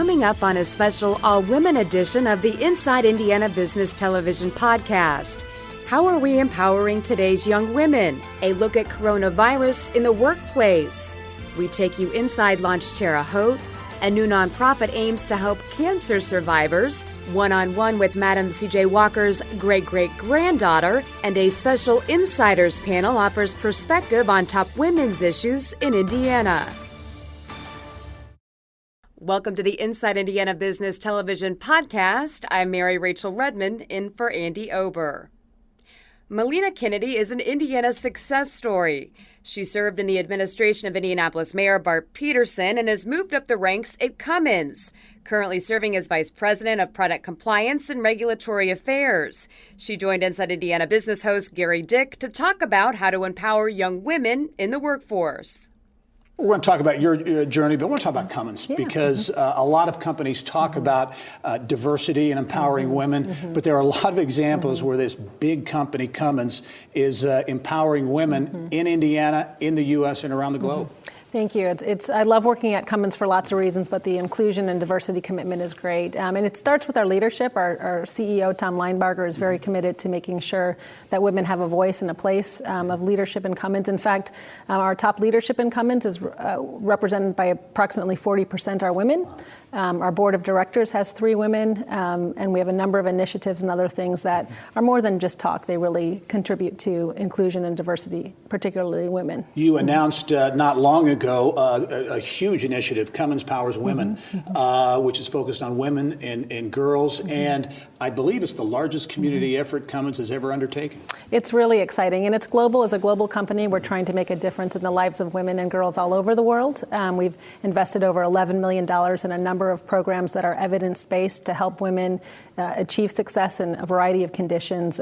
coming up on a special all-women edition of the Inside Indiana Business Television podcast. How are we empowering today's young women? A look at coronavirus in the workplace. We take you inside Launch Terre Haute. A new nonprofit aims to help cancer survivors. One-on-one with Madame C.J. Walker's great-great-granddaughter. And a special Insiders panel offers perspective on top women's issues in Indiana. Welcome to the Inside Indiana Business Television podcast. I'm Mary Rachel Redmond, in for Andy Ober. Melina Kennedy is an Indiana success story. She served in the administration of Indianapolis Mayor Bart Peterson and has moved up the ranks at Cummins, currently serving as Vice President of Product Compliance and Regulatory Affairs. She joined Inside Indiana business host Gary Dick to talk about how to empower young women in the workforce. We're going to talk about your journey, but I want to talk about Cummins because a lot of companies talk about diversity and empowering women, but there are a lot of examples where this big company, Cummins, is empowering women in Indiana, in the U.S., and around the globe. Thank you. I love working at Cummins for lots of reasons, but the inclusion and diversity commitment is great. And it starts with our leadership. Our CEO, Tom Linebarger, is very committed to making sure that women have a voice and a place of leadership in Cummins. In fact, our top leadership in Cummins is represented by approximately 40% are women. Our board of directors has 3 women, and we have a number of initiatives and other things that are more than just talk. They really contribute to inclusion and diversity, particularly women. You announced not long ago a huge initiative, Cummins Powers Women, which is focused on women and girls, and I believe it's the largest community effort Cummins has ever undertaken. It's really exciting, and it's global. As a global company, we're trying to make a difference in the lives of women and girls all over the world. We've invested over $11 million in a number of programs that are evidence-based to help women achieve success in a variety of conditions.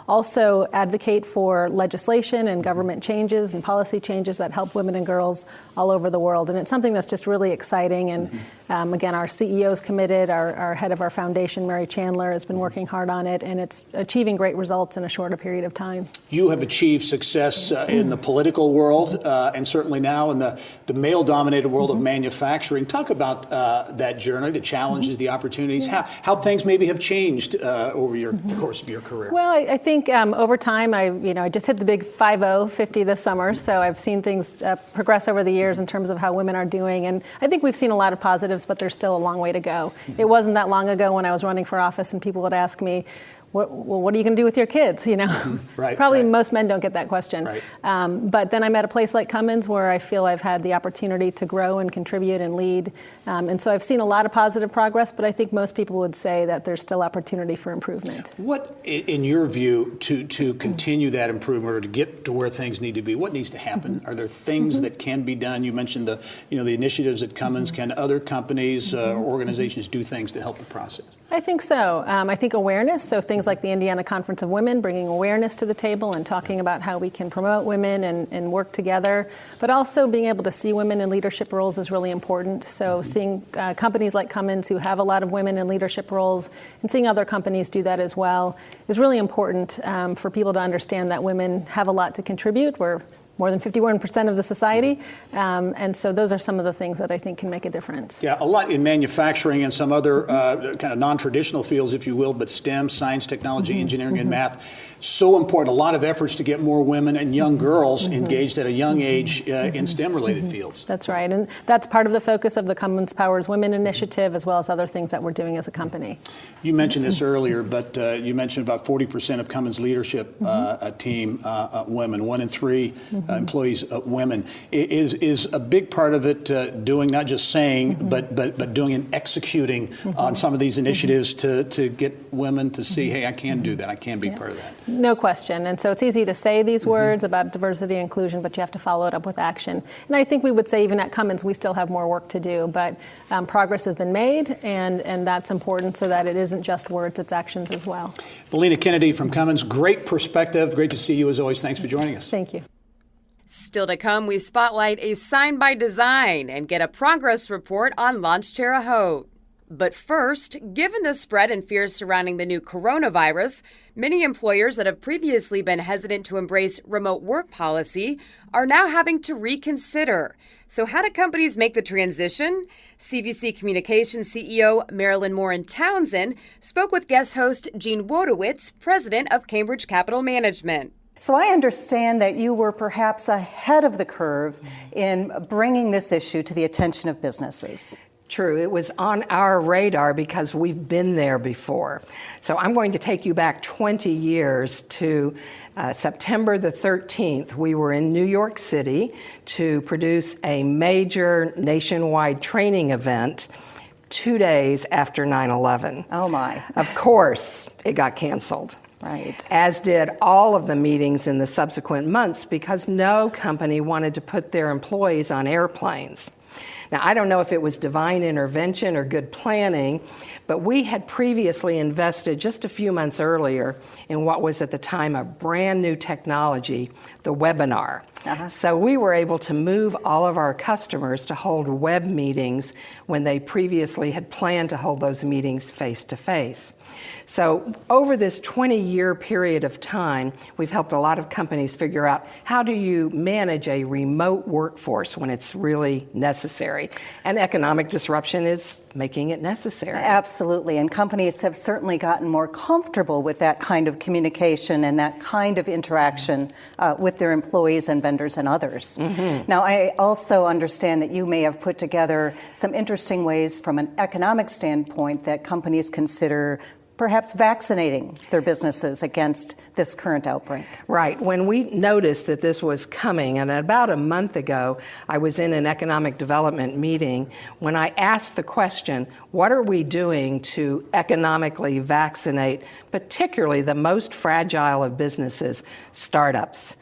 Also advocate for legislation and government changes and policy changes that help women and girls all over the world. And it's something that's just really exciting. And again, our CEO is committed. Our head of our foundation, Mary Chandler, has been working hard on it, and it's achieving great results in a shorter period of time. You have achieved success in the political world and certainly now in the male-dominated world of manufacturing. Talk about that journey, the challenges, the opportunities, how things maybe have changed over the course of your career. Well, I think over time, I just hit the big 50 this summer, so I've seen things progress over the years in terms of how women are doing, and I think we've seen a lot of positives, but there's still a long way to go. It wasn't that long ago when I was running for office and people would ask me, what are you going to do with your kids? Probably most men don't get that question. Right. But then I'm at a place like Cummins where I feel I've had the opportunity to grow and contribute and lead. And so I've seen a lot of positive progress, but I think most people would say that there's still opportunity for improvement. What, in your view, to continue that improvement or to get to where things need to be, what needs to happen? Are there things that can be done? You mentioned the initiatives at Cummins. Can other companies or organizations do things to help the process? I think so. I think awareness, so things like the Indiana Conference of Women, bringing awareness to the table and talking about how we can promote women and work together, but also being able to see women in leadership roles is really important. So seeing companies like Cummins who have a lot of women in leadership roles and seeing other companies do that as well is really important for people to understand that women have a lot to contribute. We're more than 51% of the society. And so those are some of the things that I think can make a difference. Yeah, a lot in manufacturing and some other kind of non-traditional fields, if you will, but STEM, science, technology, engineering, and math. So important. A lot of efforts to get more women and young girls engaged at a young age in STEM-related fields. That's right. And that's part of the focus of the Cummins Powers Women Initiative, as well as other things that we're doing as a company. You mentioned this earlier, but you mentioned about 40% of Cummins' leadership team women, 1 in 3 employees women. Is a big part of it doing, not just saying, but doing and executing on some of these initiatives to get women to see, hey, I can do that. I can be part of that. No question. And so it's easy to say these words about diversity and inclusion, but you have to follow it up with action. And I think we would say even at Cummins, we still have more work to do, but progress has been made, and that's important so that it isn't just words, it's actions as well. Melina Kennedy from Cummins, great perspective. Great to see you as always. Thanks for joining us. Thank you. Still to come, we spotlight a sign by design and get a progress report on Launch Terre Haute. But first, given the spread and fears surrounding the new coronavirus, many employers that have previously been hesitant to embrace remote work policy are now having to reconsider. So how do companies make the transition? CVC Communications CEO Marilyn Morin-Townsend spoke with guest host Gene Wodowitz, president of Cambridge Capital Management. So I understand that you were perhaps ahead of the curve in bringing this issue to the attention of businesses. True. It was on our radar because we've been there before. So I'm going to take you back 20 years to September the 13th. We were in New York City to produce a major nationwide training event 2 days after 9/11. Oh my. Of course, it got canceled. Right. As did all of the meetings in the subsequent months because no company wanted to put their employees on airplanes. Now, I don't know if it was divine intervention or good planning, but we had previously invested just a few months earlier in what was at the time a brand new technology, the webinar. So we were able to move all of our customers to hold web meetings when they previously had planned to hold those meetings face to face. So over this 20-year period of time, we've helped a lot of companies figure out how do you manage a remote workforce when it's really necessary. And economic disruption is making it necessary. Absolutely. And companies have certainly gotten more comfortable with that kind of communication and that kind of interaction with their employees and vendors and others. Mm-hmm. Now, I also understand that you may have put together some interesting ways from an economic standpoint that companies consider perhaps vaccinating their businesses against this current outbreak. Right. When we noticed that this was coming, and about a month ago, I was in an economic development meeting when I asked the question, what are we doing to economically vaccinate, particularly the most fragile of businesses, startups?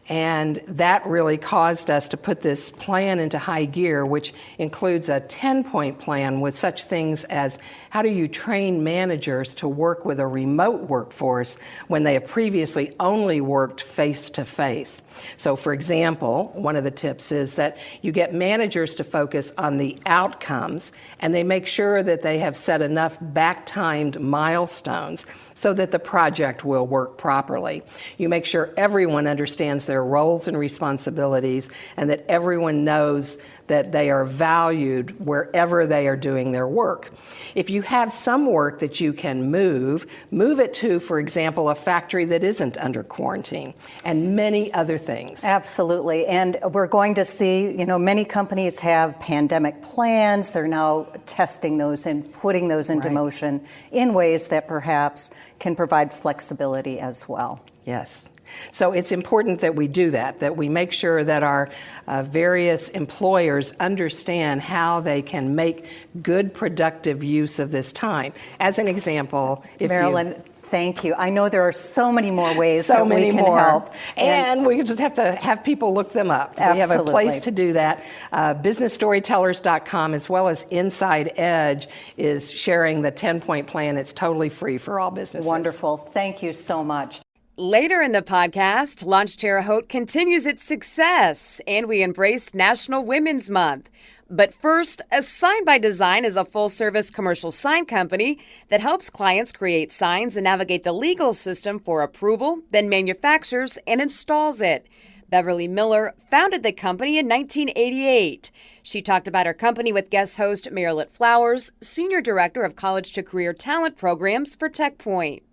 And that really caused us to put this plan into high gear, which includes a 10-point plan with such things as how do you train managers to work with a remote workforce when they have previously only worked face-to-face. So, for example, one of the tips is that you get managers to focus on the outcomes, and they make sure that they have set enough back-timed milestones so that the project will work properly. You make sure everyone understands their roles and responsibilities and that everyone knows that they are valued wherever they are doing their work. If you have some work that you can move it to, for example, a factory that isn't under quarantine, and many other things. Absolutely. And we're going to see, many companies have pandemic plans. They're now testing those and putting those into motion in ways that perhaps can provide flexibility as well. Yes. So it's important that we do that we make sure that our various employers understand how they can make good, productive use of this time. As an example, Marilyn, thank you. I know there are so many more ways that we can help. And we just have to have people look them up. Absolutely. We have a place to do that. BusinessStorytellers.com as well as Inside Edge is sharing the 10-point plan. It's totally free for all businesses. Wonderful. Thank you so much. Later in the podcast, Launch Terre Haute continues its success, and we embrace National Women's Month. But first, A Sign by Design is a full-service commercial sign company that helps clients create signs and navigate the legal system for approval, then manufactures and installs it. Beverly Miller founded the company in 1988. She talked about her company with guest host Marilyn Flowers, Senior Director of College to Career Talent Programs for TechPoint.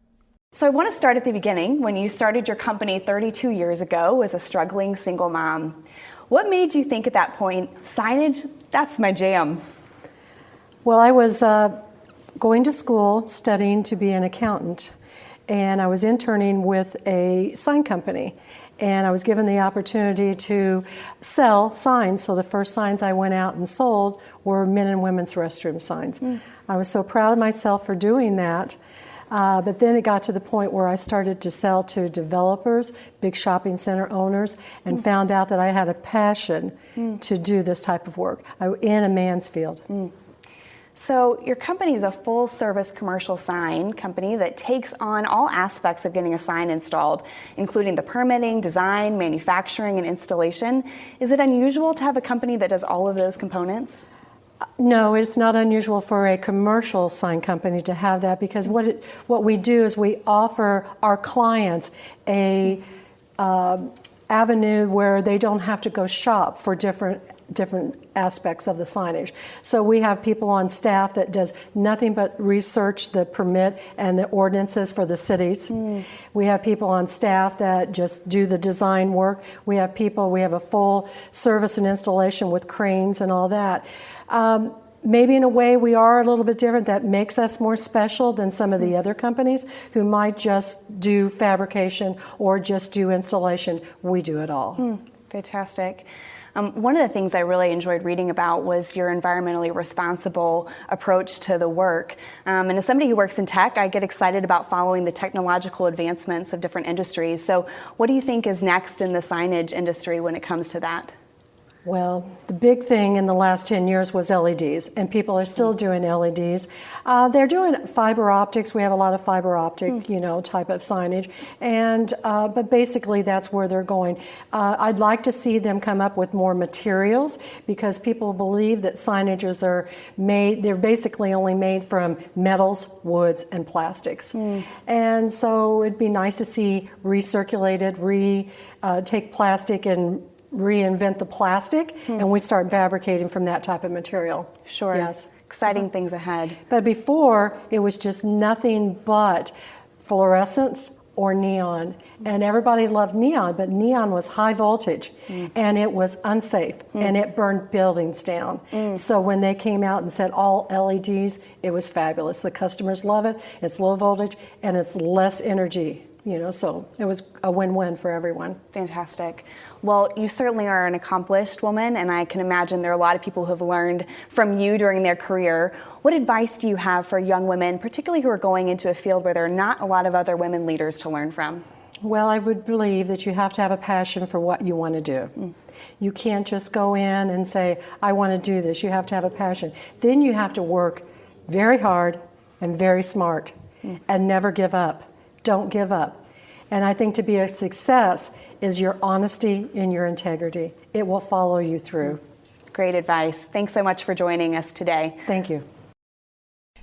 So I want to start at the beginning. When you started your company 32 years ago as a struggling single mom, what made you think at that point, signage, that's my jam? Well, I was going to school studying to be an accountant, and I was interning with a sign company. And I was given the opportunity to sell signs. So the first signs I went out and sold were men and women's restroom signs. I was so proud of myself for doing that. But then it got to the point where I started to sell to developers, big shopping center owners, and found out that I had a passion to do this type of work in a man's field. So your company is a full-service commercial sign company that takes on all aspects of getting a sign installed, including the permitting, design, manufacturing, and installation. Is it unusual to have a company that does all of those components? No, it's not unusual for a commercial sign company to have that, because what we do is we offer our clients a avenue where they don't have to go shop for different aspects of the signage. So we have people on staff that does nothing but research the permit and the ordinances for the cities. We have people on staff that just do the design work. We have a full service and installation with cranes and all that. Maybe in a way we are a little bit different. That makes us more special than some of the other companies who might just do fabrication or just do installation. We do it all. Fantastic. One of the things I really enjoyed reading about was your environmentally responsible approach to the work. And as somebody who works in tech, I get excited about following the technological advancements of different industries. So what do you think is next in the signage industry when it comes to that? Well, the big thing in the last 10 years was LEDs, and people are still doing LEDs. They're doing fiber optics. We have a lot of fiber optic, type of signage, and but basically that's where they're going. I'd like to see them come up with more materials, because people believe that signages are made. They're basically only made from metals, woods, and plastics, and so it'd be nice to see recirculated, take plastic and reinvent the plastic, and we start fabricating from that type of material. Sure. Yes. Exciting things ahead. But before, it was just nothing but fluorescence or neon. And everybody loved neon, but neon was high voltage, and it was unsafe, and it burned buildings down. So when they came out and said all LEDs, it was fabulous. The customers love it. It's low voltage, and it's less energy. So it was a win-win for everyone. Fantastic. Well, you certainly are an accomplished woman, and I can imagine there are a lot of people who have learned from you during their career. What advice do you have for young women, particularly who are going into a field where there are not a lot of other women leaders to learn from? Well, I would believe that you have to have a passion for what you want to do. You can't just go in and say, I want to do this. You have to have a passion. Then you have to work very hard and very smart and never give up. Don't give up. And I think to be a success is your honesty and your integrity. It will follow you through. Great advice. Thanks so much for joining us today. Thank you.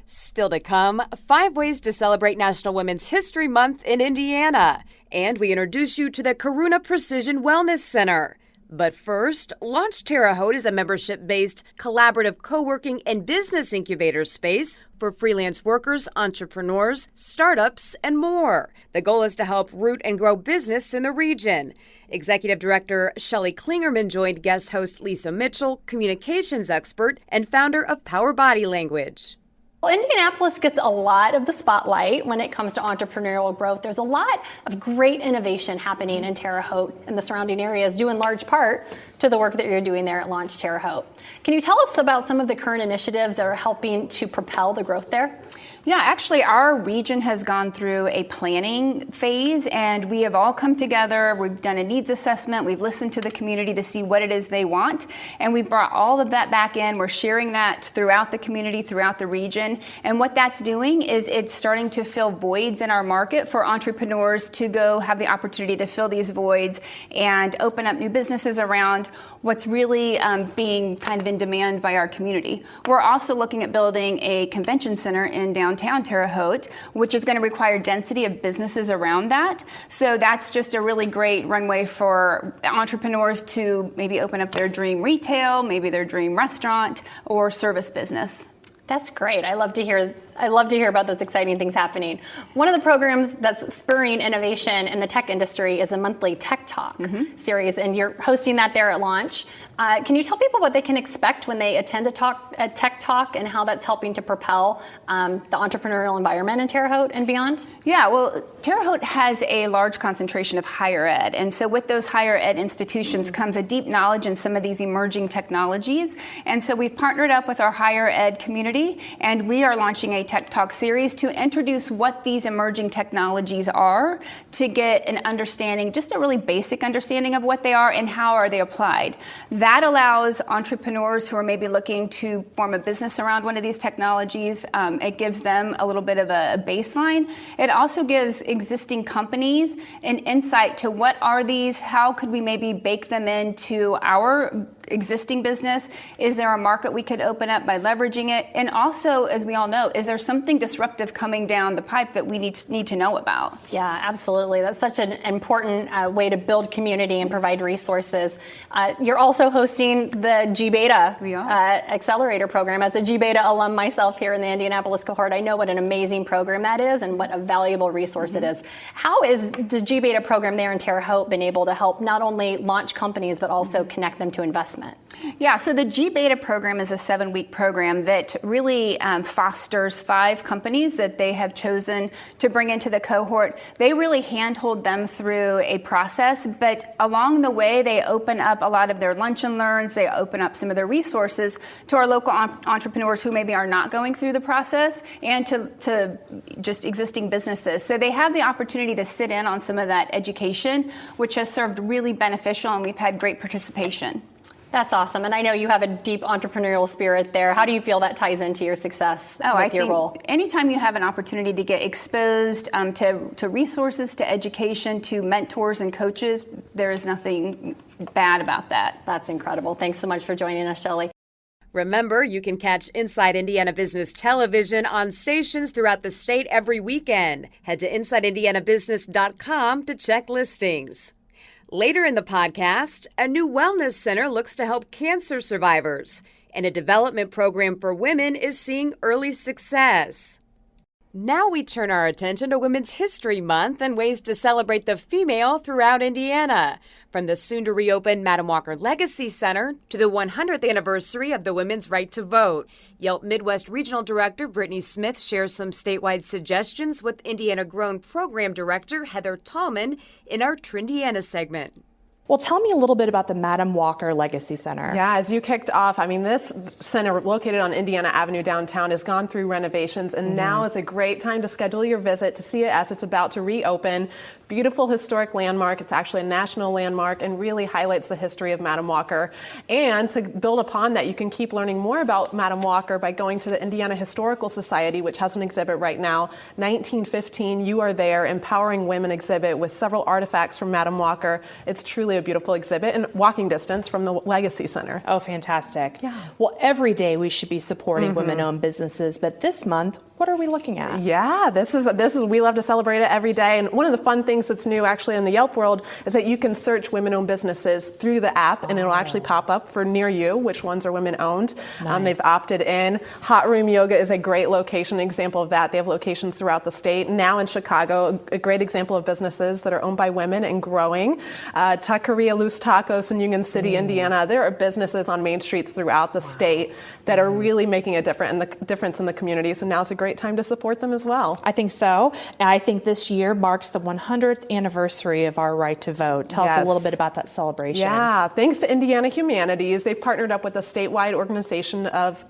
Still to come, 5 ways to celebrate National Women's History Month in Indiana. And we introduce you to the Coruna Precision Wellness Center. But first, Launch Terre Haute is a membership-based collaborative co-working and business incubator space for freelance workers, entrepreneurs, startups, and more. The goal is to help root and grow business in the region. Executive Director Shelley Klingerman joined guest host Lisa Mitchell, communications expert and founder of Power Body Language. Well, Indianapolis gets a lot of the spotlight when it comes to entrepreneurial growth. There's a lot of great innovation happening in Terre Haute and the surrounding areas, due in large part to the work that you're doing there at Launch Terre Haute. Can you tell us about some of the current initiatives that are helping to propel the growth there? Yeah, actually, our region has gone through a planning phase, and we have all come together. We've done a needs assessment. We've listened to the community to see what it is they want, and we brought all of that back in. We're sharing that throughout the community, throughout the region, and what that's doing is it's starting to fill voids in our market for entrepreneurs to go have the opportunity to fill these voids and open up new businesses around what's really being kind of in demand by our community. We're also looking at building a convention center in downtown Terre Haute, which is going to require density of businesses around that. So that's just a really great runway for entrepreneurs to maybe open up their dream retail, maybe their dream restaurant or service business. That's great. I love to hear about those exciting things happening. One of the programs that's spurring innovation in the tech industry is a monthly Tech Talk series, and you're hosting that there at Launch. Can you tell people what they can expect when they attend a Tech Talk, and how that's helping to propel the entrepreneurial environment in Terre Haute and beyond? Yeah, well, Terre Haute has a large concentration of higher ed, and so with those higher ed institutions comes a deep knowledge in some of these emerging technologies, and so we've partnered up with our higher ed community, and we are launching a Tech Talk series to introduce what these emerging technologies are, to get an understanding, just a really basic understanding of what they are and how are they applied. That allows entrepreneurs who are maybe looking to form a business around one of these technologies, it gives them a little bit of a baseline. It also gives existing companies an insight to what are these, how could we maybe bake them into our existing business? Is there a market we could open up by leveraging it? And also, as we all know, is there something disruptive coming down the pipe that we need to know about? Yeah, absolutely. That's such an important way to build community and provide resources. You're also hosting the G-Beta Accelerator Program. As a G-Beta alum myself here in the Indianapolis cohort, I know what an amazing program that is and what a valuable resource it is. How is the G-Beta program there in Terre Haute been able to help not only launch companies, but also connect them to investment? Yeah, so the G-Beta program is a 7-week program that really fosters 5 companies that they have chosen to bring into the cohort. They really handhold them through a process, but along the way, they open up a lot of their lunch and learns. They open up some of their resources to our local entrepreneurs who maybe are not going through the process, and to just existing businesses. So they have the opportunity to sit in on some of that education, which has served really beneficial, and we've had great participation. That's awesome. And I know you have a deep entrepreneurial spirit there. How do you feel that ties into your success with your role? Anytime you have an opportunity to get exposed to resources, to education, to mentors and coaches, there is nothing bad about that. That's incredible. Thanks so much for joining us, Shelley. Remember, you can catch Inside Indiana Business Television on stations throughout the state every weekend. Head to InsideIndianaBusiness.com to check listings. Later in the podcast, a new wellness center looks to help cancer survivors, and a development program for women is seeing early success. Now we turn our attention to Women's History Month and ways to celebrate the female throughout Indiana. From the soon-to-reopen Madam Walker Legacy Center to the 100th anniversary of the women's right to vote. Yelp Midwest Regional Director Brittany Smith shares some statewide suggestions with Indiana Grown Program Director Heather Tallman in our Trindiana segment. Well, tell me a little bit about the Madam Walker Legacy Center. Yeah, as you kicked off, this center located on Indiana Avenue downtown has gone through renovations, and now is a great time to schedule your visit to see it as it's about to reopen. Beautiful historic landmark. It's actually a national landmark and really highlights the history of Madam Walker. And to build upon that, you can keep learning more about Madam Walker by going to the Indiana Historical Society, which has an exhibit right now, 1915, You Are There, Empowering Women exhibit with several artifacts from Madam Walker. It's truly a beautiful exhibit and walking distance from the Legacy Center. Oh, fantastic. Yeah. Well, every day we should be supporting women-owned businesses, but this month, what are we looking at? Yeah, this is we love to celebrate it every day. And one of the fun things that's new actually in the Yelp world is that you can search women-owned businesses through the app, and it'll actually pop up for near you which ones are women-owned. Nice. They've opted in. Hot Room Yoga is a great location, example of that. They have locations throughout the state. Now in Chicago, a great example of businesses that are owned by women and growing. Taqueria Loose Tacos in Union City, Indiana. There are businesses on main streets throughout the state that are really making a difference in the community. So now's a great time to support them as well. I think so. And I think this year marks the 100th anniversary of our right to vote. Tell us a little bit about that celebration. Yeah, thanks to Indiana Humanities, they've partnered up with a statewide organization of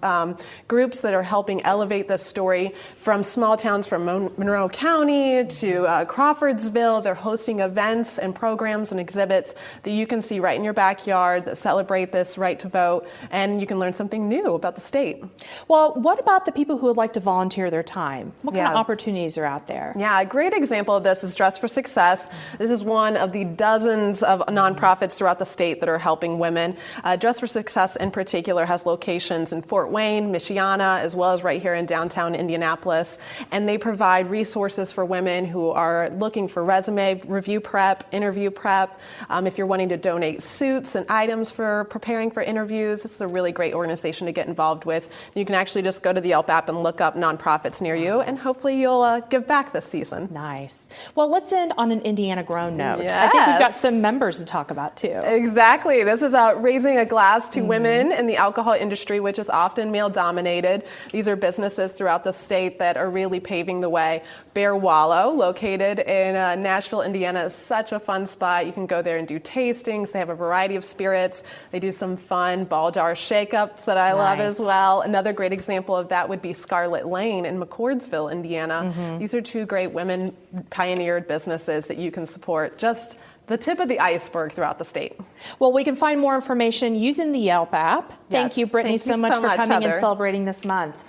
groups that are helping elevate this story from small towns from Monroe County to Crawfordsville. They're hosting events and programs and exhibits that you can see right in your backyard that celebrate this right to vote, and you can learn something new about the state. Well, what about the people who would like to volunteer their time? What kind of Yeah. opportunities are out there? Yeah, a great example of this is Dress for Success. This is one of the dozens of nonprofits throughout the state that are helping women. Dress for Success in particular has locations in Fort Wayne, Michiana, as well as right here in downtown Indianapolis. And they provide resources for women who are looking for resume review prep, interview prep. If you're wanting to donate suits and items for preparing for interviews, this is a really great organization to get involved with. You can actually just go to the Yelp app and look up nonprofits near you, and hopefully you'll give back this season. Nice. Well, let's end on an Indiana Grown note. Yes. I think we've got some members to talk about too. Exactly. This is raising a glass to women in the alcohol industry, which is often male dominated. These are businesses throughout the state that are really paving the way. Bear Wallow, located in Nashville, Indiana, is such a fun spot. You can go there and do tastings. They have a variety of spirits. They do some fun ball jar shake-ups that I love as well. Another great example of that would be Scarlet Lane in McCordsville, Indiana. These are two great women pioneered businesses that you can support. Just the tip of the iceberg throughout the state. Well, we can find more information using the Yelp app. Thank you, Brittany, so much for coming and celebrating this month.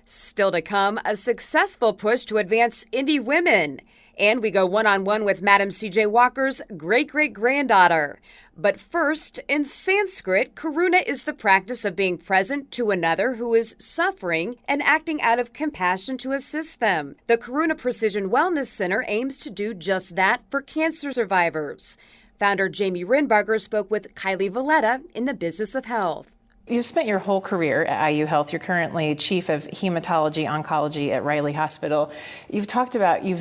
Still to come, a successful push to advance Indy women. And we go one-on-one with Madame C.J. Walker's great-great-granddaughter. But first, in Sanskrit, karuna is the practice of being present to another who is suffering and acting out of compassion to assist them. The Karuna Precision Wellness Center aims to do just that for cancer survivors. Founder Jamie Rinbarger spoke with Kylie Valletta in the Business of Health. You've spent your whole career at IU Health. You're currently Chief of Hematology Oncology at Riley Hospital. You've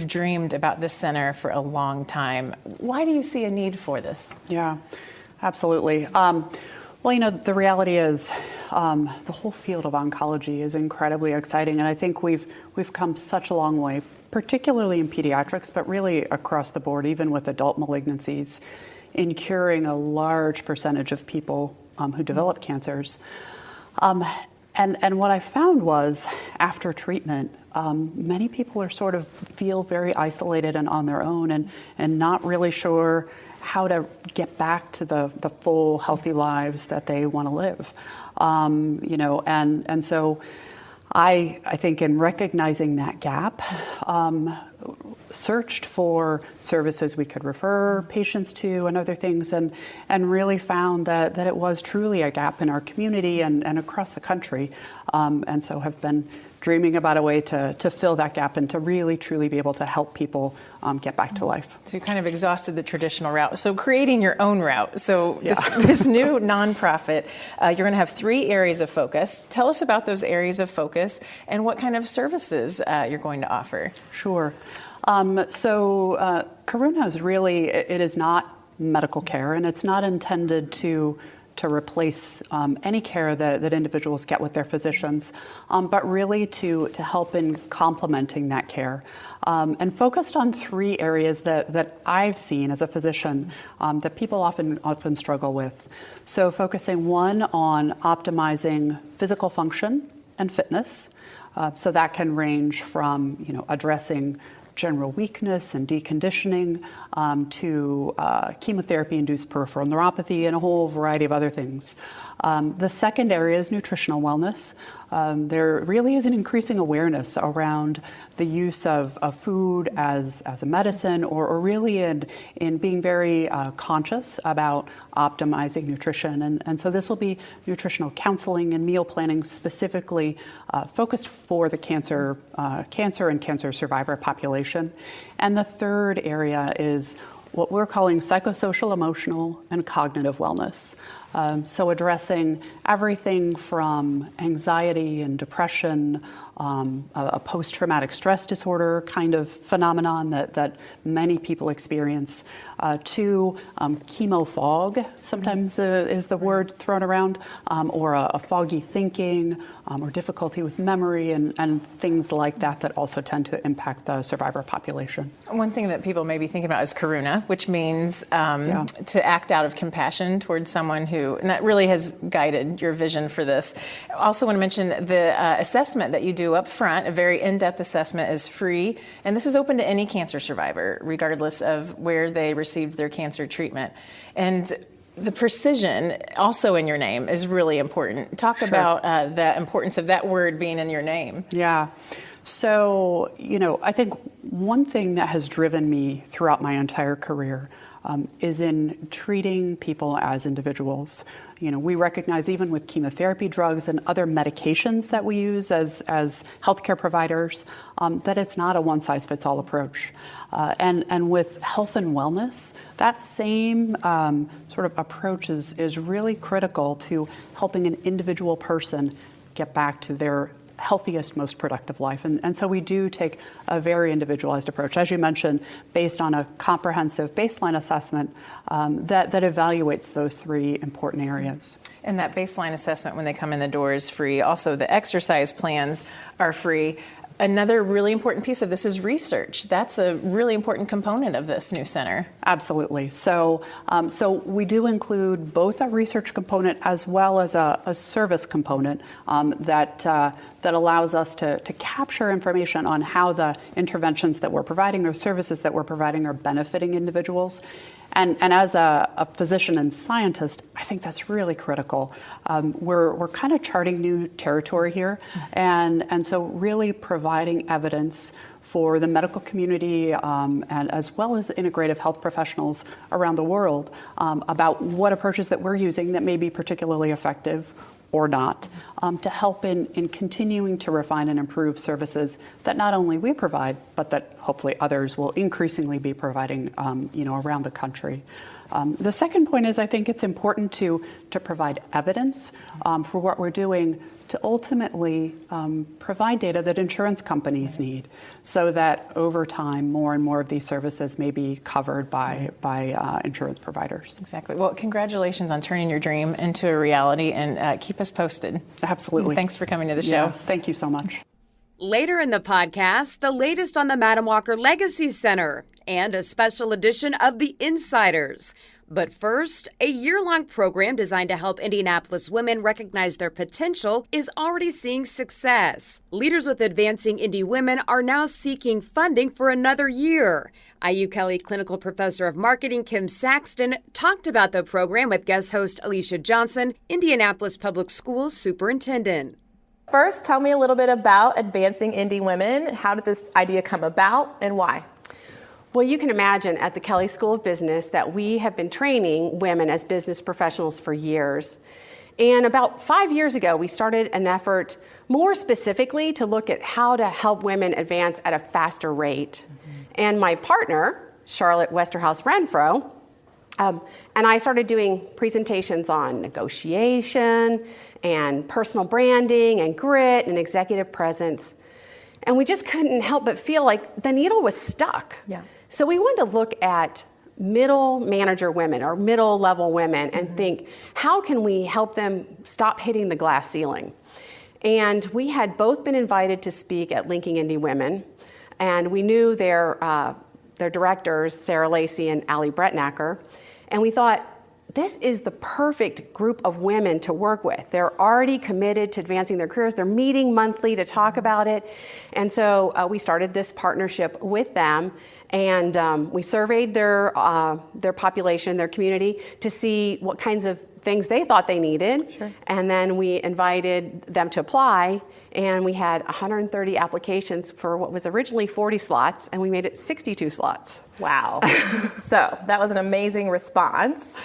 dreamed about this center for a long time. Why do you see a need for this? Yeah, absolutely. Well, the reality is the whole field of oncology is incredibly exciting, and I think we've come such a long way, particularly in pediatrics, but really across the board, even with adult malignancies, in curing a large percentage of people who develop cancers. And what I found was after treatment, many people are sort of feel very isolated and on their own and not really sure how to get back to the full healthy lives that they want to live. And so I think in recognizing that gap, searched for services we could refer patients to and other things, and really found that it was truly a gap in our community and across the country, and so have been dreaming about a way to fill that gap and to really truly be able to help people get back to life. So you kind of exhausted the traditional route. So creating your own route. So this new nonprofit, you're going to have 3 areas of focus. Tell us about those areas of focus and what kind of services you're going to offer. Sure. So Karuna is really, it is not medical care, and it's not intended to replace any care that individuals get with their physicians, but really to help in complementing that care. And focused on 3 areas that I've seen as a physician that people often struggle with. So focusing, 1, on optimizing physical function and fitness. So that can range from addressing general weakness and deconditioning to chemotherapy-induced peripheral neuropathy and a whole variety of other things. The second area is nutritional wellness. There really is an increasing awareness around the use of food as a medicine, or really in being very conscious about optimizing nutrition. And so this will be nutritional counseling and meal planning specifically focused for the cancer and cancer survivor population. And the third area is what we're calling psychosocial, emotional, and cognitive wellness. So addressing everything from anxiety and depression, a post-traumatic stress disorder kind of phenomenon that many people experience, to chemo fog, sometimes is the word thrown around, or a foggy thinking, or difficulty with memory and things like that also tend to impact the survivor population. One thing that people may be thinking about is karuna, which means to act out of compassion towards someone and that really has guided your vision for this. I also want to mention the assessment that you do up front. A very in-depth assessment is free, and this is open to any cancer survivor, regardless of where they received their cancer treatment. And the precision, also in your name, is really important. Talk about the importance of that word being in your name. Yeah. So, I think one thing that has driven me throughout my entire career is in treating people as individuals. We recognize even with chemotherapy drugs and other medications that we use as healthcare providers, that it's not a one-size-fits-all approach. And with health and wellness, that same sort of approach is really critical to helping an individual person get back to their healthiest, most productive life. And so we do take a very individualized approach, as you mentioned, based on a comprehensive baseline assessment that evaluates those 3 important areas. And that baseline assessment when they come in the door is free. Also, the exercise plans are free. Another really important piece of this is research. That's a really important component of this new center. Absolutely. So we do include both a research component as well as a service component that allows us to capture information on how the interventions that we're providing or services that we're providing are benefiting individuals. And as a physician and scientist, I think that's really critical. We're kind of charting new territory here, and so really providing evidence for the medical community and as well as the integrative health professionals around the world about what approaches that we're using that may be particularly effective or not, to help in continuing to refine and improve services that not only we provide, but that hopefully others will increasingly be providing around the country. The second point is I think it's important to provide evidence for what we're doing to ultimately provide data that insurance companies need so that over time more and more of these services may be covered by insurance providers. Exactly. Well, congratulations on turning your dream into a reality, and keep us posted. Absolutely. Thanks for coming to the show. Yeah, thank you so much. Later in the podcast, the latest on the Madam Walker Legacy Center and a special edition of The Insiders. But first, a year-long program designed to help Indianapolis women recognize their potential is already seeing success. Leaders with Advancing Indy Women are now seeking funding for another year. IU Kelley Clinical Professor of Marketing Kim Saxton talked about the program with guest host Alicia Johnson, Indianapolis Public Schools Superintendent. First, tell me a little bit about Advancing Indy Women. How did this idea come about and why? Well, you can imagine at the Kelley School of Business that we have been training women as business professionals for years. And about 5 years ago, we started an effort more specifically to look at how to help women advance at a faster rate. And my partner, Charlotte Westerhouse Renfro, and I started doing presentations on negotiation and personal branding and grit and executive presence. And we just couldn't help but feel like the needle was stuck. Yeah. So we wanted to look at middle manager women or middle level women and think, how can we help them stop hitting the glass ceiling? And we had both been invited to speak at Linking Indy Women, and we knew their directors, Sarah Lacey and Allie Bretnacker, and we thought, this is the perfect group of women to work with. They're already committed to advancing their careers. They're meeting monthly to talk about it. And so we started this partnership with them, and we surveyed their population, their community, to see what kinds of things they thought they needed. Sure. And then we invited them to apply, and we had 130 applications for what was originally 40 slots, and we made it 62 slots. Wow. So that was an amazing response.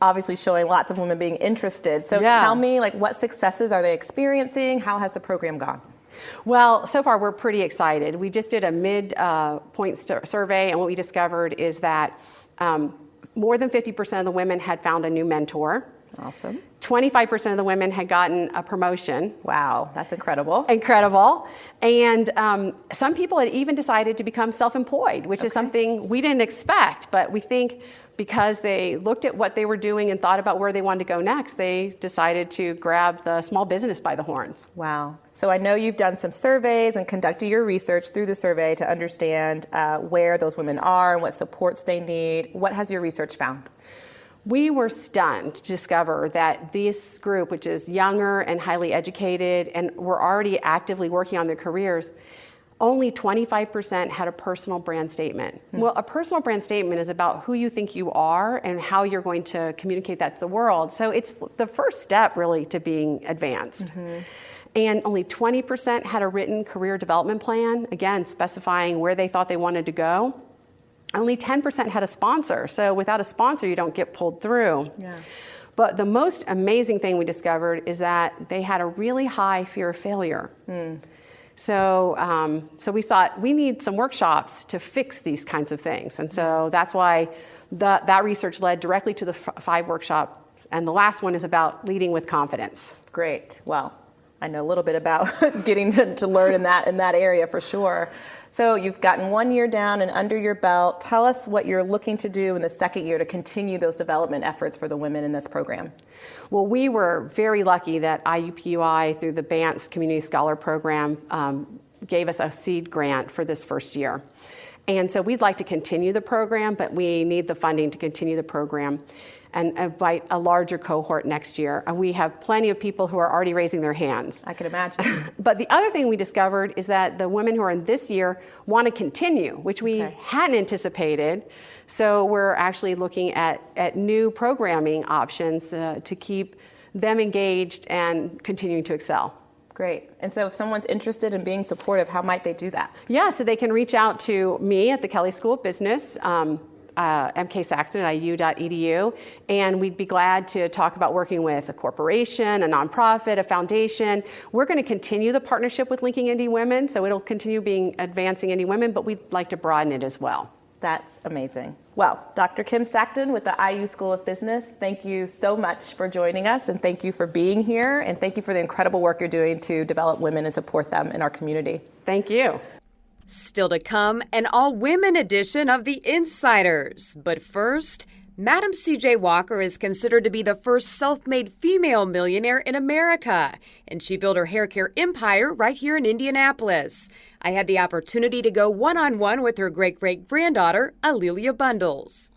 Obviously showing lots of women being interested. So tell me, what successes are they experiencing? How has the program gone? Well, so far we're pretty excited. We just did a mid-point survey, and what we discovered is that more than 50% of the women had found a new mentor. Awesome. 25% of the women had gotten a promotion. Wow, that's incredible. Incredible. And some people had even decided to become self-employed, which is something we didn't expect, but we think because they looked at what they were doing and thought about where they wanted to go next, they decided to grab the small business by the horns. Wow. So I know you've done some surveys and conducted your research through the survey to understand where those women are and what supports they need. What has your research found? We were stunned to discover that this group, which is younger and highly educated and were already actively working on their careers, only 25% had a personal brand statement. Well, a personal brand statement is about who you think you are and how you're going to communicate that to the world. So it's the first step really to being advanced. And only 20% had a written career development plan, again, specifying where they thought they wanted to go. Only 10% had a sponsor. So without a sponsor, you don't get pulled through. Yeah. But the most amazing thing we discovered is that they had a really high fear of failure. So we thought we need some workshops to fix these kinds of things. And so that's why that research led directly to the 5 workshops. And the last one is about leading with confidence. Great. Well, I know a little bit about getting to learn in that area for sure. So you've gotten 1 year down and under your belt. Tell us what you're looking to do in the second year to continue those development efforts for the women in this program. Well, we were very lucky that IUPUI, through the Bantz Community Scholar Program, gave us a seed grant for this first year. And so we'd like to continue the program, but we need the funding to continue the program and invite a larger cohort next year. And we have plenty of people who are already raising their hands. I can imagine. But the other thing we discovered is that the women who are in this year want to continue, which we hadn't anticipated. So we're actually looking at new programming options to keep them engaged and continuing to excel. Great. And so if someone's interested in being supportive, how might they do that? Yeah, so they can reach out to me at the Kelley School of Business, mksaxton@iu.edu, and we'd be glad to talk about working with a corporation, a nonprofit, a foundation. We're going to continue the partnership with Linking Indy Women, so it'll continue being advancing Indy Women, but we'd like to broaden it as well. That's amazing. Well, Dr. Kim Saxton with the IU School of Business, thank you so much for joining us, and thank you for being here, and thank you for the incredible work you're doing to develop women and support them in our community. Thank you. Still to come, an all-women edition of The Insiders. But first, Madame C.J. Walker is considered to be the first self-made female millionaire in America, and she built her hair care empire right here in Indianapolis. I had the opportunity to go one-on-one with her great-great-granddaughter, Alelia Bundles.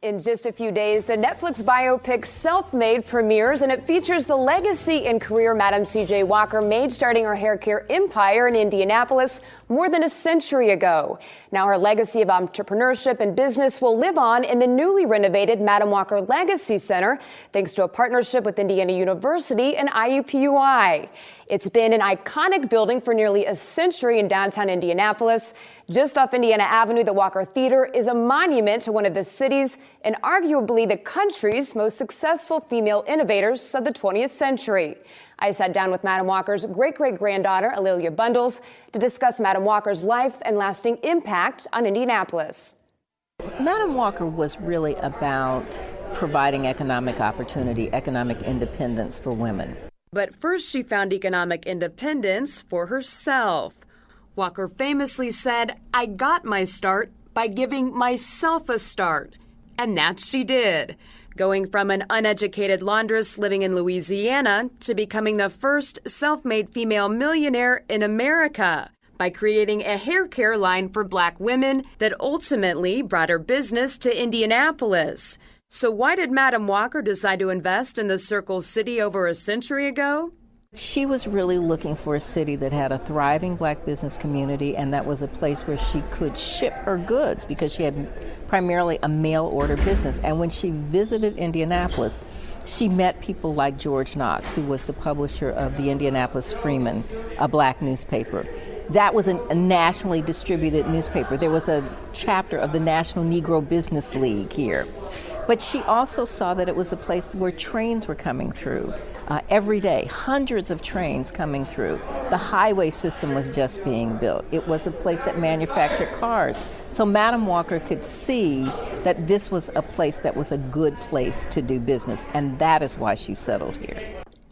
In just a few days, the Netflix biopic Self-Made premieres, and it features the legacy and career Madame C.J. Walker made starting her hair care empire in Indianapolis more than a century ago. Now her legacy of entrepreneurship and business will live on in the newly renovated Madame Walker Legacy Center, thanks to a partnership with Indiana University and IUPUI. It's been an iconic building for nearly a century in downtown Indianapolis. Just off Indiana Avenue, the Walker Theater is a monument to one of the city's and arguably the country's most successful female innovators of the 20th century. I sat down with Madame Walker's great-great-granddaughter, Alelia Bundles, to discuss Madame Walker's life and lasting impact on Indianapolis. Madame Walker was really about providing economic opportunity, economic independence for women. But first she found economic independence for herself. Walker famously said, "I got my start by giving myself a start." And that she did, going from an uneducated laundress living in Louisiana to becoming the first self-made female millionaire in America by creating a hair care line for Black women that ultimately brought her business to Indianapolis. So why did Madame Walker decide to invest in the Circle City over a century ago? She was really looking for a city that had a thriving Black business community, and that was a place where she could ship her goods because she had primarily a mail order business. And when she visited Indianapolis, she met people like George Knox, who was the publisher of the Indianapolis Freeman, a Black newspaper. That was a nationally distributed newspaper. There was a chapter of the National Negro Business League here. But she also saw that it was a place where trains were coming through every day, hundreds of trains coming through. The highway system was just being built. It was a place that manufactured cars. So Madame Walker could see that this was a place that was a good place to do business, and that is why she settled here.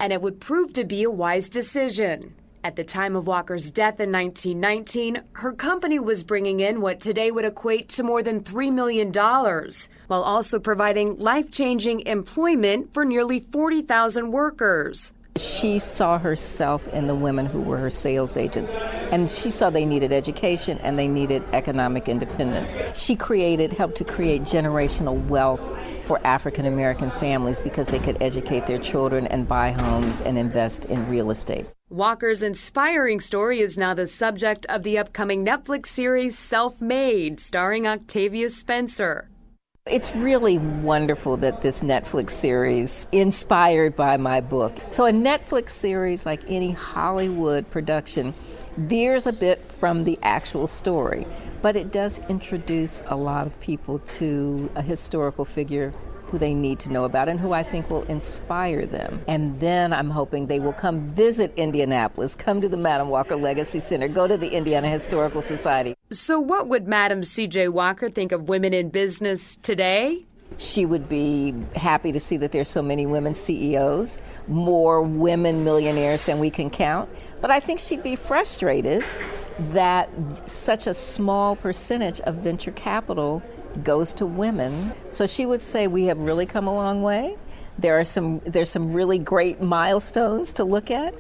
And it would prove to be a wise decision. At the time of Walker's death in 1919, her company was bringing in what today would equate to more than $3 million, while also providing life-changing employment for nearly 40,000 workers. She saw herself in the women who were her sales agents, and she saw they needed education and they needed economic independence. She helped to create generational wealth for African American families because they could educate their children and buy homes and invest in real estate. Walker's inspiring story is now the subject of the upcoming Netflix series Self-Made, starring Octavia Spencer. It's really wonderful that this Netflix series inspired by my book. So a Netflix series, like any Hollywood production, veers a bit from the actual story, but it does introduce a lot of people to a historical figure who they need to know about and who I think will inspire them. And then I'm hoping they will come visit Indianapolis, come to the Madame Walker Legacy Center, go to the Indiana Historical Society. So what would Madame C.J. Walker think of women in business today? She would be happy to see that there's so many women CEOs, more women millionaires than we can count. But I think she'd be frustrated that such a small percentage of venture capital goes to women. So she would say we have really come a long way. There's some really great milestones to look at,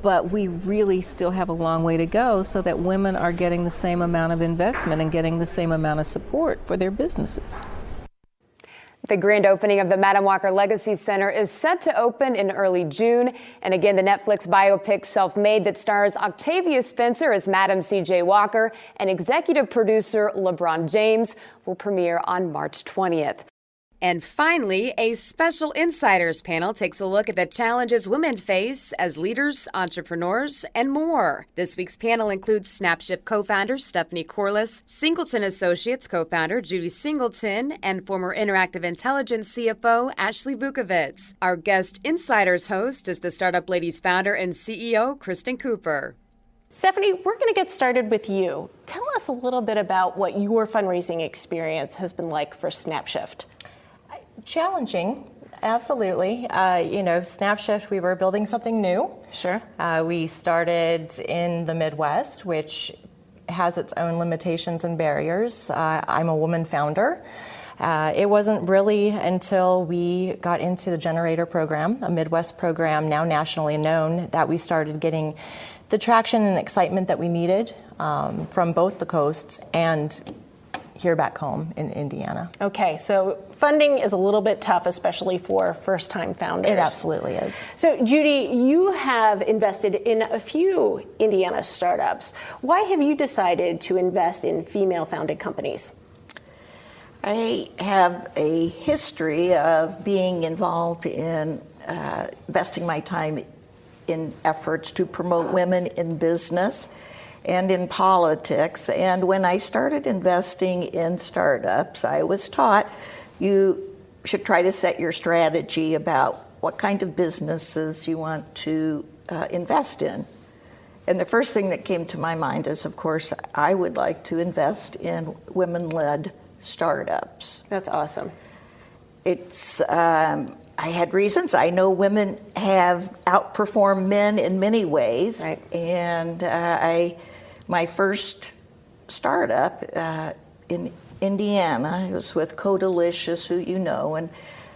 but we really still have a long way to go so that women are getting the same amount of investment and getting the same amount of support for their businesses. The grand opening of the Madam Walker Legacy Center is set to open in early June. And again, the Netflix biopic Self-Made that stars Octavia Spencer as Madam C.J. Walker and executive producer LeBron James will premiere on March 20th. And finally, a special Insiders panel takes a look at the challenges women face as leaders, entrepreneurs, and more. This week's panel includes SnapShift co-founder Stephanie Corliss, Singleton Associates co-founder Judy Singleton, and former Interactive Intelligence CFO Ashley Vukovitz. Our guest Insiders host is the Startup Ladies founder and CEO Kristen Cooper. Stephanie, we're going to get started with you. Tell us a little bit about what your fundraising experience has been like for SnapShift. Challenging, absolutely. SnapShift, we were building something new. Sure. We started in the Midwest, which has its own limitations and barriers. I'm a woman founder. It wasn't really until we got into the Generator program, a Midwest program now nationally known, that we started getting the traction and excitement that we needed from both the coasts and here back home in Indiana. Okay, so funding is a little bit tough, especially for first-time founders. It absolutely is. So, Judy, you have invested in a few Indiana startups. Why have you decided to invest in female-founded companies? I have a history of being involved in investing my time in efforts to promote women in business and in politics. And when I started investing in startups, I was taught you should try to set your strategy about what kind of businesses you want to invest in. And the first thing that came to my mind is, of course, I would like to invest in women-led startups. That's awesome. It's I had reasons. I know women have outperformed men in many ways. Right. And my first startup in Indiana, it was with Codelicious, who you know, and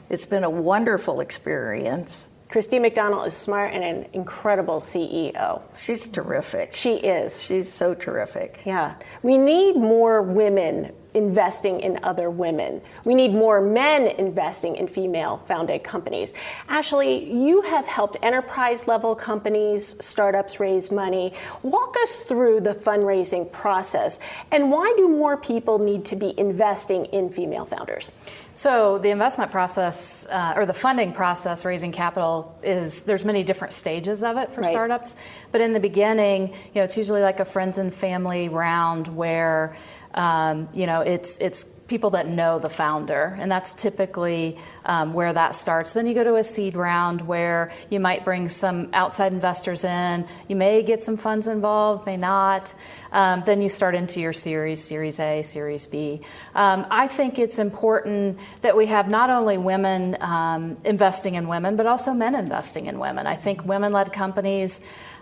it's been a wonderful experience. Christine McDonald is smart and an incredible CEO. She's terrific. She is. She's so terrific. Yeah. We need more women investing in other women. We need more men investing in female-founded companies. Ashley, you have helped enterprise-level companies, startups raise money. Walk us through the fundraising process, and why do more people need to be investing in female founders? So the investment process, or the funding process, raising capital, there's many different stages of it for startups. But in the beginning, it's usually like a friends and family round where it's people that know the founder, and that's typically where that starts. Then you go to a seed round where you might bring some outside investors in. You may get some funds involved, may not. Then you start into your Series A, Series B. I think it's important that we have not only women investing in women, but also men investing in women. I think women-led companies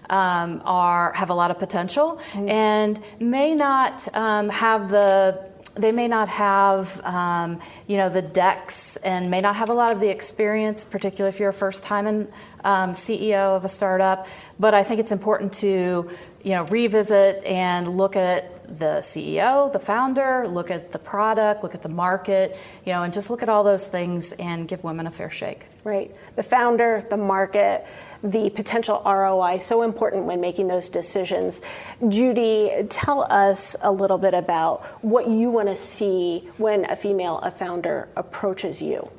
have a lot of potential and may not have the decks and may not have a lot of the experience, particularly if you're a first-time CEO of a startup. But I think it's important to revisit and look at the CEO, the founder, look at the product, look at the market, and just look at all those things and give women a fair shake. Right. The founder, the market, the potential ROI, so important when making those decisions. Judy, tell us a little bit about what you want to see when a founder approaches you.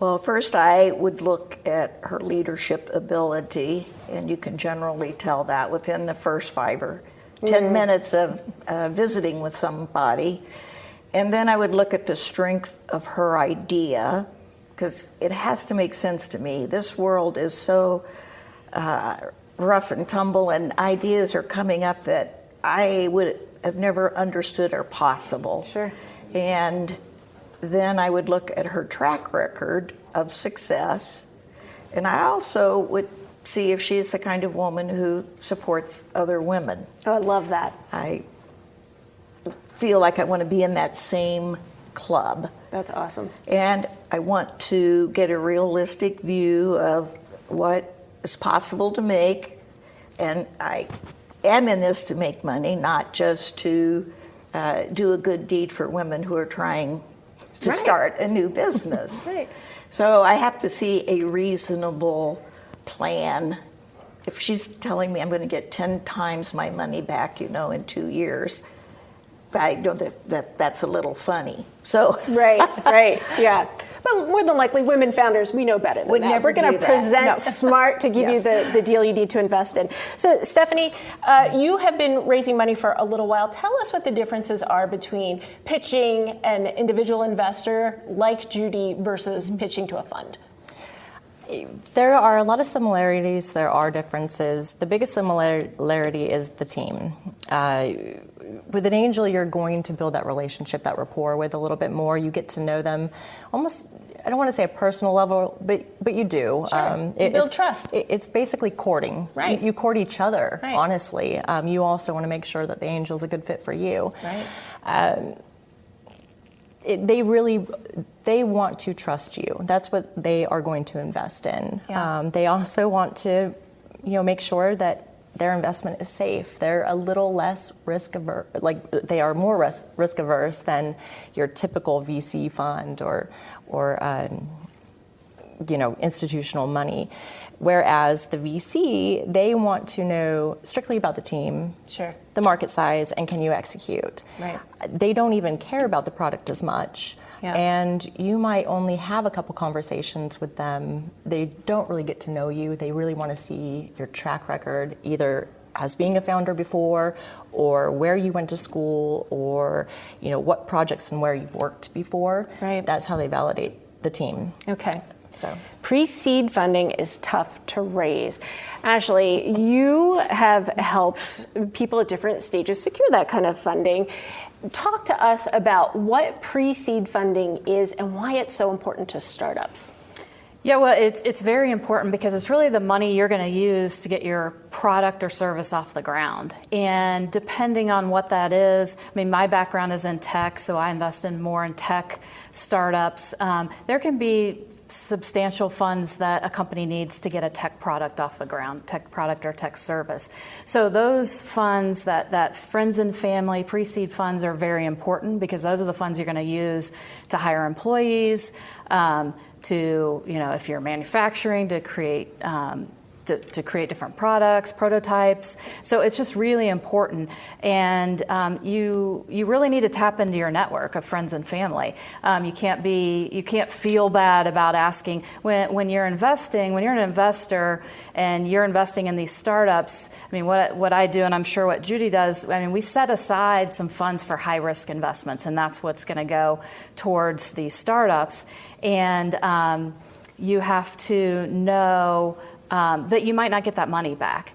Well, first I would look at her leadership ability, and you can generally tell that within the first 5 or 10 minutes of visiting with somebody. And then I would look at the strength of her idea, because it has to make sense to me. This world is so rough and tumble, and ideas are coming up that I would have never understood are possible. Sure. And then I would look at her track record of success, and I also would see if she's the kind of woman who supports other women. Oh, I love that. I feel like I want to be in that same club. That's awesome. And I want to get a realistic view of what is possible to make. And I am in this to make money, not just to do a good deed for women who are trying to start a new business. Right. So I have to see a reasonable plan. If she's telling me I'm going to get 10 times my money back, in 2 years, I know that's a little funny. So Right, yeah. But more than likely, women founders, we know better than Would that. never We're going to do that. present No. smart to give you the deal you need to invest in. So, Stephanie, you have been raising money for a little while. Tell us what the differences are between pitching an individual investor like Judy versus pitching to a fund. There are a lot of similarities. There are differences. The biggest similarity is the team. With an angel, you're going to build that relationship, that rapport with a little bit more. You get to know them almost, I don't want to say a personal level, but you do. Sure. You build trust. It's basically courting. Right. You court each other, right. honestly. You also want to make sure that the angel's a good fit for you. Right. They want to trust you. That's what they are going to invest in. Yeah. They also want to, make sure that their investment is safe. They're a little less risk averse, they are more risk averse than your typical VC fund or institutional money. Whereas the VC, they want to know strictly about the team, sure, the market size, and can you execute. Right. They don't even care about the product as much. Yeah. And you might only have a couple conversations with them. They don't really get to know you. They really want to see your track record, either as being a founder before, or where you went to school, or what projects and where you've worked before. Right. That's how they validate the team. Okay. So pre-seed funding is tough to raise. Ashley, you have helped people at different stages secure that kind of funding. Talk to us about what pre-seed funding is and why it's so important to startups. Yeah, well, it's very important because it's really the money you're going to use to get your product or service off the ground. And depending on what that is, my background is in tech, so I invest in more in tech startups. There can be substantial funds that a company needs to get a tech product off the ground, tech product or tech service. So those funds, that friends and family pre-seed funds, are very important because those are the funds you're going to use to hire employees, to, if you're manufacturing, to create to create different products, prototypes. So it's just really important. And you really need to tap into your network of friends and family. You can't feel bad about asking when you're investing, when you're an investor and you're investing in these startups. What I do, and I'm sure what Judy does, we set aside some funds for high risk investments, and that's what's going to go towards these startups. And you have to know that you might not get that money back.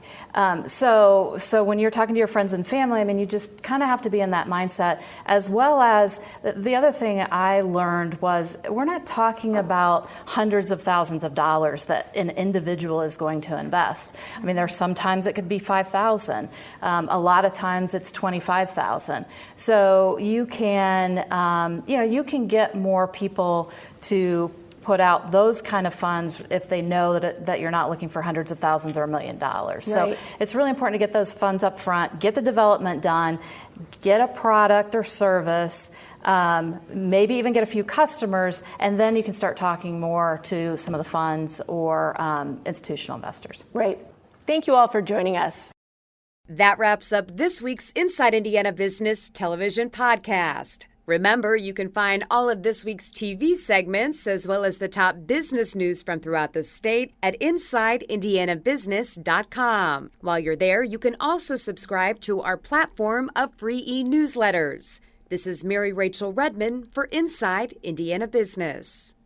So when you're talking to your friends and family, you just kind of have to be in that mindset, as well as the other thing I learned was we're not talking about hundreds of thousands of dollars that an individual is going to invest. There's sometimes it could be $5,000. A lot of times it's $25,000. So you can, you can get more people to put out those kind of funds if they know that you're not looking for hundreds of thousands or $1 million. Right. So it's really important to get those funds up front, get the development done, get a product or service, maybe even get a few customers, and then you can start talking more to some of the funds or institutional investors. Right. Thank you all for joining us. That wraps up this week's Inside Indiana Business television podcast. Remember, you can find all of this week's TV segments as well as the top business news from throughout the state at InsideIndianaBusiness.com. While you're there, you can also subscribe to our platform of free e-newsletters. This is Mary Rachel Redmond for Inside Indiana Business.